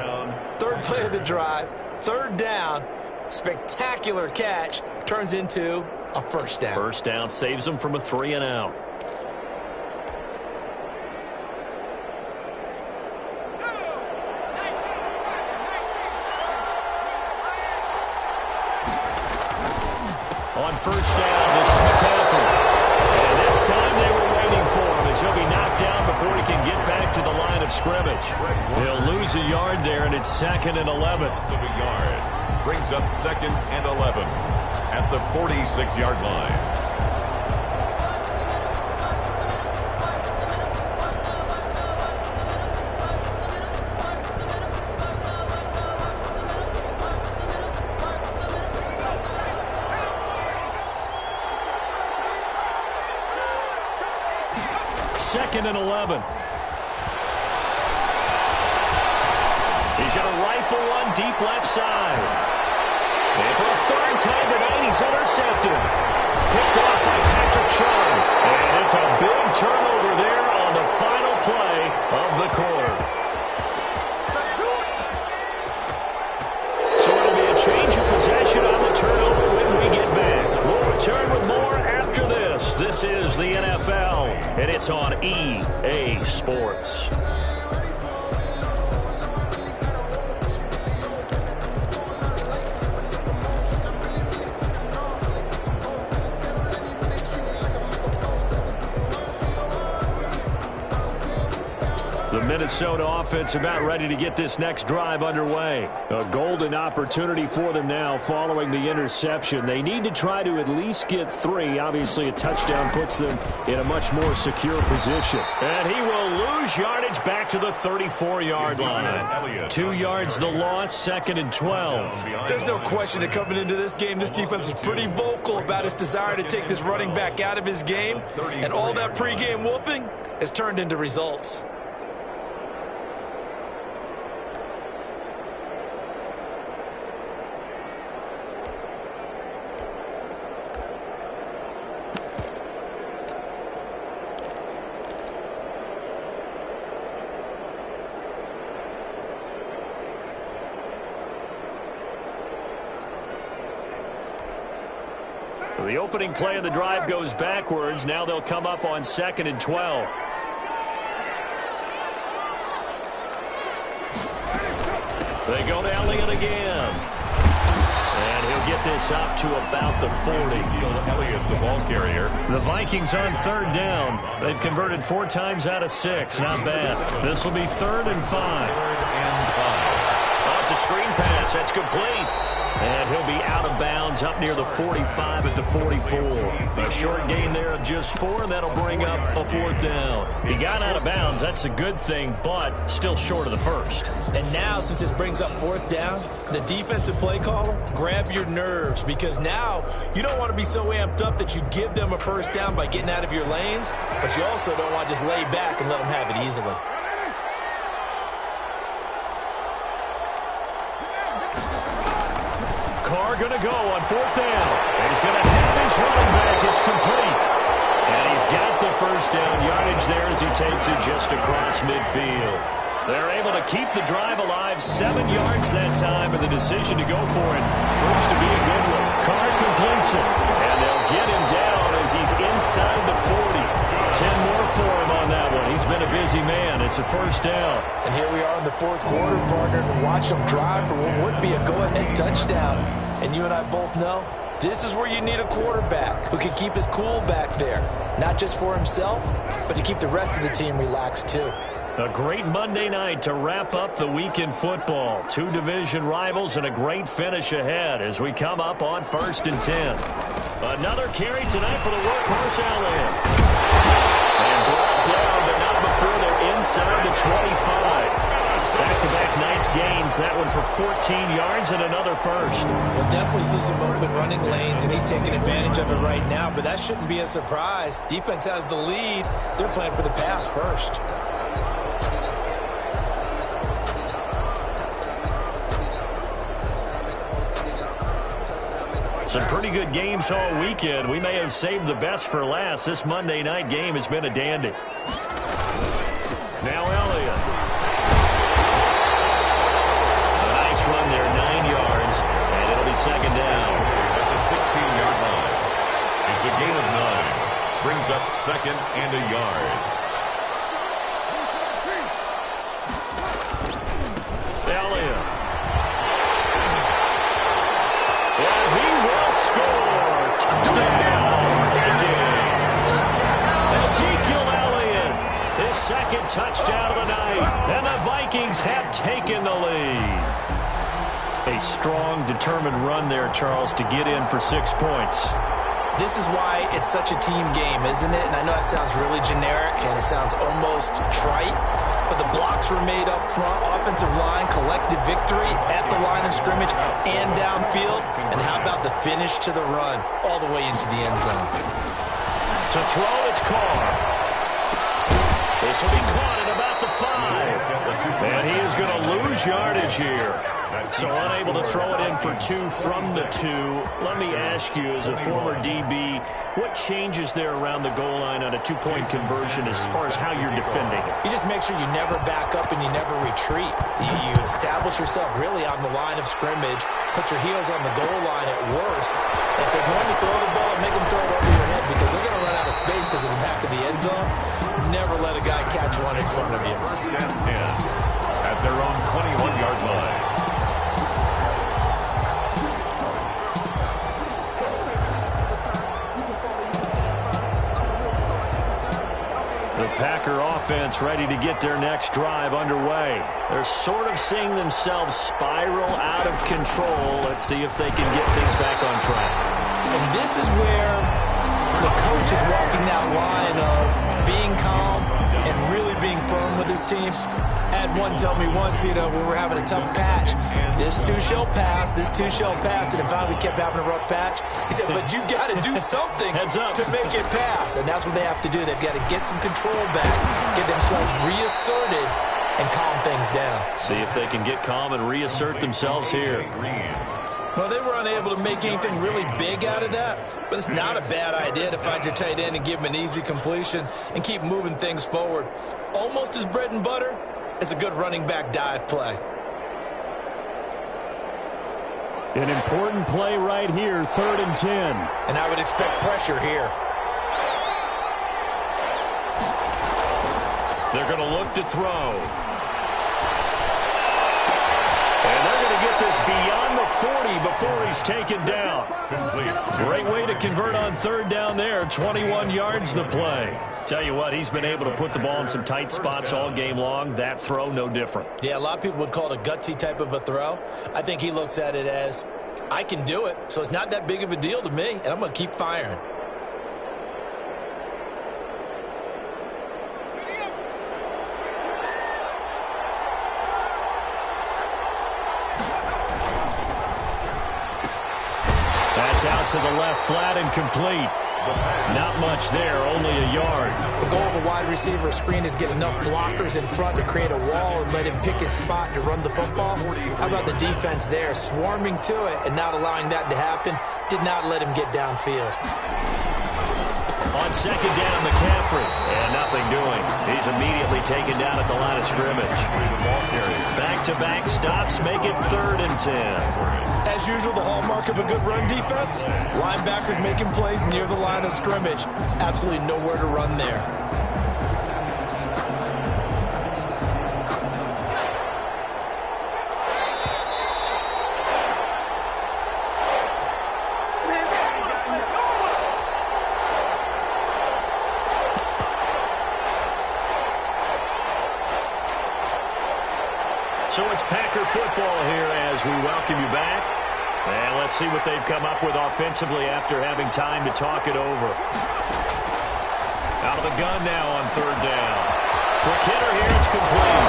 Third play of the drive, third down, spectacular catch, turns into a first down. First down saves them from a 3 and out. On first down, this is McCaffrey. And this time they were waiting for him as he'll be knocked down before he can get back to the line of scrimmage. They'll lose a yard there, and it's 2nd and 11. Loss of a yard brings up 2nd and 11 at the 46-yard line. Second and 11. He's going to rifle one deep left side. And for a third time tonight, he's intercepted. Picked off by Patrick Chung. And it's a big turnover there on the final play of the quarter. So it'll be a change of possession on the turnover when we get back. We'll return with more after this. This is the NFL, and it's on EA Sports. The Minnesota offense about ready to get this next drive underway. A golden opportunity for them now following the interception. They need to try to at least get 3. Obviously, a touchdown puts them in a much more secure position. And he will lose yardage back to the 34-yard line. 2 yards the loss, 2nd and 12. There's no question that coming into this game, this defense was pretty vocal about its desire to take this running back out of his game. And all that pregame wolfing has turned into results. So the opening play of the drive goes backwards. Now they'll come up on 2nd and 12. They go to Elliott again. And he'll get this up to about the 40. Elliott, the ball carrier. The Vikings on third down. They've converted 4 times out of 6. Not bad. This will be 3rd and 5. Oh, it's a screen pass. That's complete. And he'll be out of bounds up near the 45 at the 44. A short gain there of just 4, and that'll bring up a 4th down. He got out of bounds. That's a good thing, but still short of the first. And now, since this brings up 4th down, the defensive play caller, grab your nerves, because now you don't want to be so amped up that you give them a first down by getting out of your lanes, but you also don't want to just lay back and let them have it easily. Carr going to go on 4th down. And he's going to have his running back. It's complete. And he's got the first down yardage there as he takes it just across midfield. They're able to keep the drive alive, 7 yards that time, and the decision to go for it proves to be a good one. Carr completes it, and they'll get him down as he's inside the 40. 10 more for him on that one. He's been a busy man. It's a first down. And here we are in the 4th quarter, partner, and watch them drive for what would be a go-ahead touchdown. And you and I both know this is where you need a quarterback who can keep his cool back there, not just for himself, but to keep the rest of the team relaxed too. A great Monday night to wrap up the week in football. 2 division rivals and a great finish ahead as we come up on 1st and 10. Another carry tonight for the workhorse Elliott. And brought down, but not before they're inside the 25. Back-to-back nice gains. That one for 14 yards and another first. We'll definitely see some open running lanes, and he's taking advantage of it right now, but that shouldn't be a surprise. Defense has the lead. They're playing for the pass first. Some pretty good games all weekend. We may have saved the best for last. This Monday night game has been a dandy. Now Elliott. A nice run there, 9 yards, and it'll be 2nd down. At the 16-yard line. It's a gain of 9. Brings up 2nd and a yard. Elliott. And he will score. Touchdown, Vikings. Ezekiel Elliott, his 2nd touchdown of the night. And the Vikings have taken the lead. A strong, determined run there, Charles, to get in for 6 points. This is why it's such a team game, isn't it? And I know that sounds really generic and it sounds almost trite, but the blocks were made up front. Offensive line collected victory at the line of scrimmage and downfield. And how about the finish to the run all the way into the end zone? To throw, it's Carr. This will be caught at about the 5. And he is going to lose yardage here. So unable to throw it in for 2 from the 2. Let me ask you, as a former DB, what changes there around the goal line on a 2-point conversion as far as how you're defending it? You just make sure you never back up and you never retreat. You establish yourself really on the line of scrimmage, put your heels on the goal line at worst. If they're going to throw the ball, make them throw it over your head because they're going to run out of space because of the back of the end zone. Never let a guy catch one in front of you. 1st and 10 at their own 21-yard line. The Packer offense ready to get their next drive underway. They're sort of seeing themselves spiral out of control. Let's see if they can get things back on track. And this is where the coach is walking that line of being calm and really being firm with his team. Had one tell me once, we were having a tough patch. This too shall pass, this too shall pass. And in fact, we kept having a rough patch. He said, but you got to do something to make it pass. And that's what they have to do. They've got to get some control back, get themselves reasserted, and calm things down. See if they can get calm and reassert themselves here. Well, they were unable to make anything really big out of that, but it's not a bad idea to find your tight end and give him an easy completion and keep moving things forward. Almost as bread and butter as a good running back dive play. An important play right here, 3rd and 10. And I would expect pressure here. They're going to look to throw. And they're going to get this beyond the 40 before he's taken down. Great way to convert on 3rd down there. 21 yards the play. Tell you what, he's been able to put the ball in some tight spots all game long. That throw, no different. Yeah, a lot of people would call it a gutsy type of a throw. I think he looks at it as I can do it, so it's not that big of a deal to me, and I'm going to keep firing. That's out to the left, flat and complete. Not much there, only a yard. The goal of a wide receiver screen is get enough blockers in front to create a wall and let him pick his spot to run the football. How about the defense there, swarming to it and not allowing that to happen? Did not let him get downfield. On second down, McCaffrey. And nothing doing. He's immediately taken down at the line of scrimmage. Back-to-back stops make it 3rd and 10. As usual, the hallmark of a good run defense, linebackers making plays near the line of scrimmage. Absolutely nowhere to run there. So it's Packer football here as we welcome you back. And let's see what they've come up with offensively after having time to talk it over. Out of the gun now on 3rd down. McKinnon here, it's complete.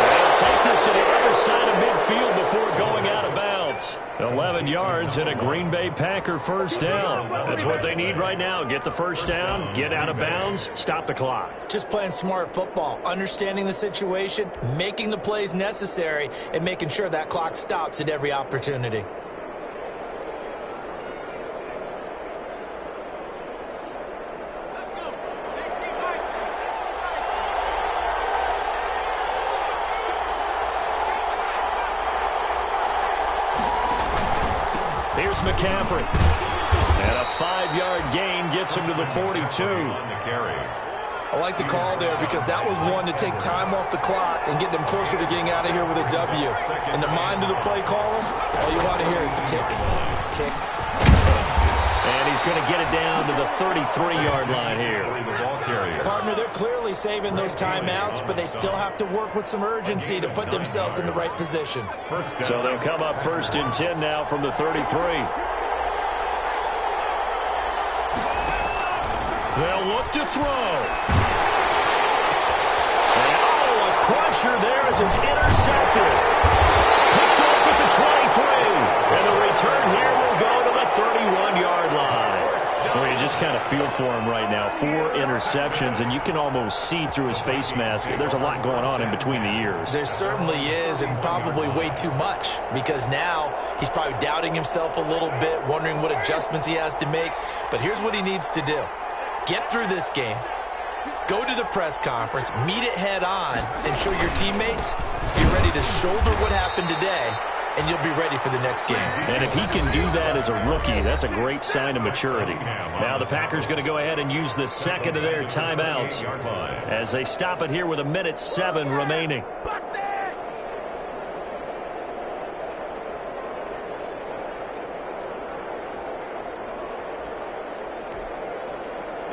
They'll take this to the other side of midfield before going out of bounds. 11 yards and a Green Bay Packer first down. That's what they need right now. Get the first down, get out of bounds, stop the clock. Just playing smart football, understanding the situation, making the plays necessary, and making sure that clock stops at every opportunity. Here's McCaffrey. And a 5-yard gain gets him to the 42. I like the call there because that was one to take time off the clock and get them closer to getting out of here with a W. In the mind of the play caller, all you want to hear is tick, tick, tick. And he's going to get it down to the 33-yard line here. Partner, they're clearly saving those timeouts, but they still have to work with some urgency to put themselves in the right position. So they'll come up 1st and 10 now from the 33. They'll look to throw. And, a crusher there as it's intercepted. Picked off at the 23. And the return here will go to the 31-yard line. Well, you just kind of feel for him right now. 4 interceptions, and you can almost see through his face mask. There's a lot going on in between the ears. There certainly is, and probably way too much, because now he's probably doubting himself a little bit, wondering what adjustments he has to make. But here's what he needs to do. Get through this game, go to the press conference, meet it head on, and show your teammates you're ready to shoulder what happened today, and you'll be ready for the next game. And if he can do that as a rookie, that's a great sign of maturity. Now the Packers going to go ahead and use the second of their timeouts as they stop it here with 1:07 remaining.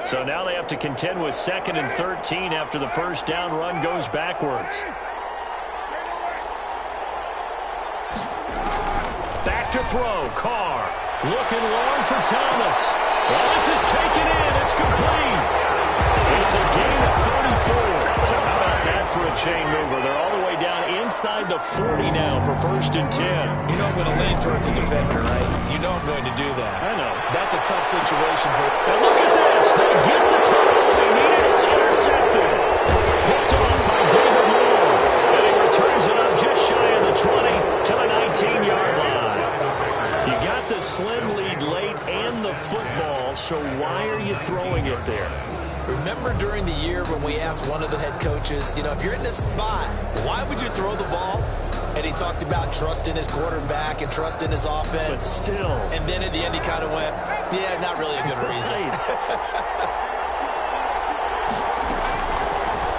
So now they have to contend with 2nd and 13 after the first down run goes backwards. Back to throw. Carr looking long for Thomas. Well, this is taken in. It's complete. It's a gain of 34. So how about that for a chain mover? They're all the way down inside the 40 now for 1st and 10. You know I'm going to lean towards the defender, right? You know I'm going to do that. I know. That's a tough situation for... And look at this. They get the turnover they needed. It's intercepted. Picked off by David Moore. And he returns it up just shy of the 20 to the 19-yard line. You got the slim lead late and the football, so why are you throwing it there? Remember during the year when we asked one of the head coaches, you know, if you're in this spot, why would you throw the ball? And he talked about trust in his quarterback and trust in his offense. But still. And then at the end he kind of went, yeah, not really a good reason.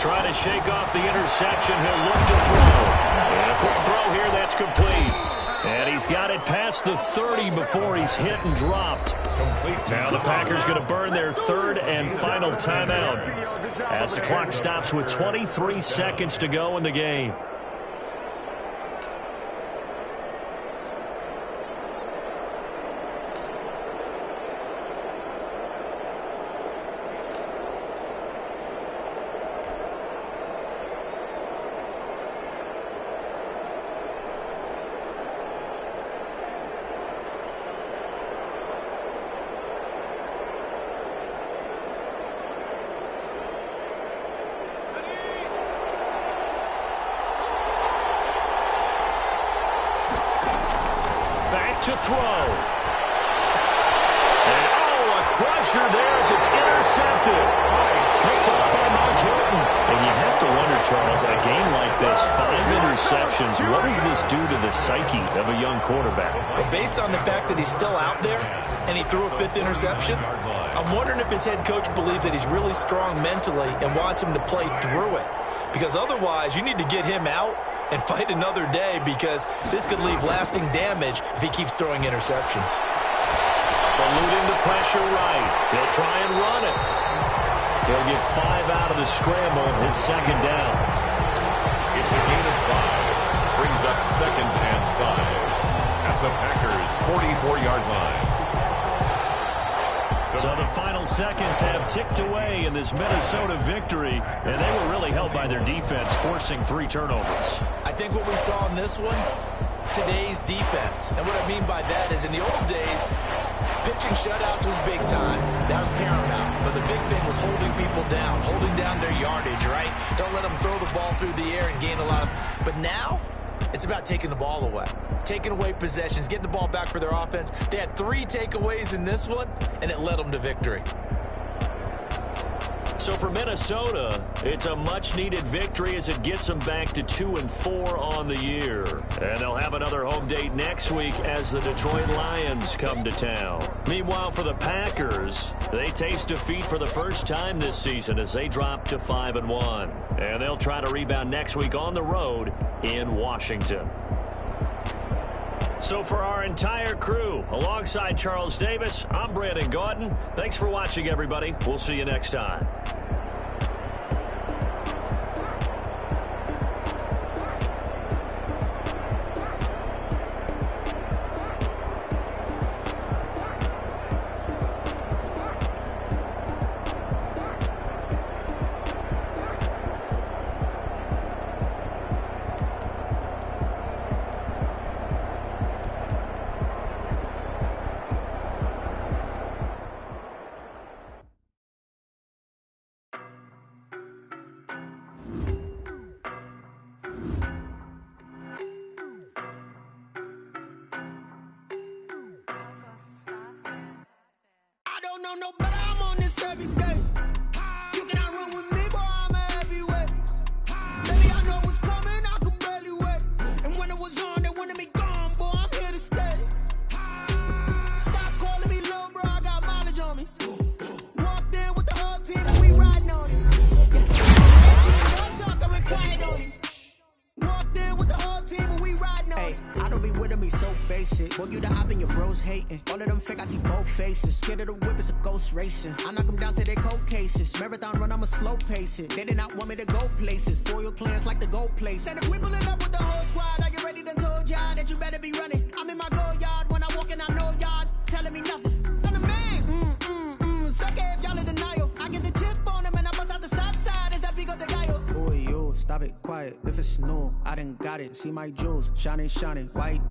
Trying to shake off the interception. He'll look to throw. And a quick throw here that's complete. And he's got it past the 30 before he's hit and dropped. Now the Packers going to burn their 3rd and final timeout as the clock stops with 23 seconds to go in the game. to throw. And, a crusher there as it's intercepted. Picked off by Mark Hilton. And you have to wonder, Charles, in a game like this, 5 interceptions, what does this do to the psyche of a young quarterback? Well, based on the fact that he's still out there and he threw a 5th interception, I'm wondering if his head coach believes that he's really strong mentally and wants him to play through it. Because otherwise, you need to get him out and fight another day, because this could leave lasting damage if he keeps throwing interceptions. Eluding the pressure right. He'll try and run it. He'll get 5 out of the scramble. It's second down. It's a gain of 5. Brings up 2nd and 5 at the Packers' 44-yard line. So the final seconds have ticked away in this Minnesota victory, and they were really helped by their defense, forcing 3 turnovers. I think what we saw in this one, today's defense. And what I mean by that is, in the old days, pitching shutouts was big time. That was paramount. But the big thing was holding people down, holding down their yardage, right? Don't let them throw the ball through the air and gain a lot of... But now, it's about taking the ball away. Taking away possessions, getting the ball back for their offense. They had 3 takeaways in this one, and it led them to victory. So for Minnesota, it's a much-needed victory as it gets them back to 2-4 on the year. And they'll have another home date next week as the Detroit Lions come to town. Meanwhile, for the Packers, they taste defeat for the first time this season as they drop to 5-1. And they'll try to rebound next week on the road in Washington. So for our entire crew, alongside Charles Davis, I'm Brandon Gaudin. Thanks for watching, everybody. We'll see you next time. No better, I'm on this every day. You cannot run with me, boy, I'm a heavyweight. Baby, I know what's coming, I could barely wait. And when it was on, they wanted me gone, boy, I'm here to stay. Stop calling me little bro, I got mileage on me. Walked in with the whole team and we riding on it. Don't talk, I'm quiet on it. Walked in with the whole team and we riding on it. I don't be with me so basic. Boy, you the op and your bros hating. All of them fake, I see both faces. Scared of the whip, it's a ghost racing. I knock them down to their cold cases. Marathon run, I'ma slow pace it. They did not want me to go places. Foil plans like the gold place. And if we pulling up with the whole squad, are you ready? Done told y'all that you better be running. I'm in my go yard. When I walk in, I know y'all telling me nothing. I'm the man. Suck it if y'all in denial. I get the chip on him and I bust out the south side. Is that Vigo de Gallo? Boy, you stop it, quiet. If it's new, I done got it. See my jewels, shining. White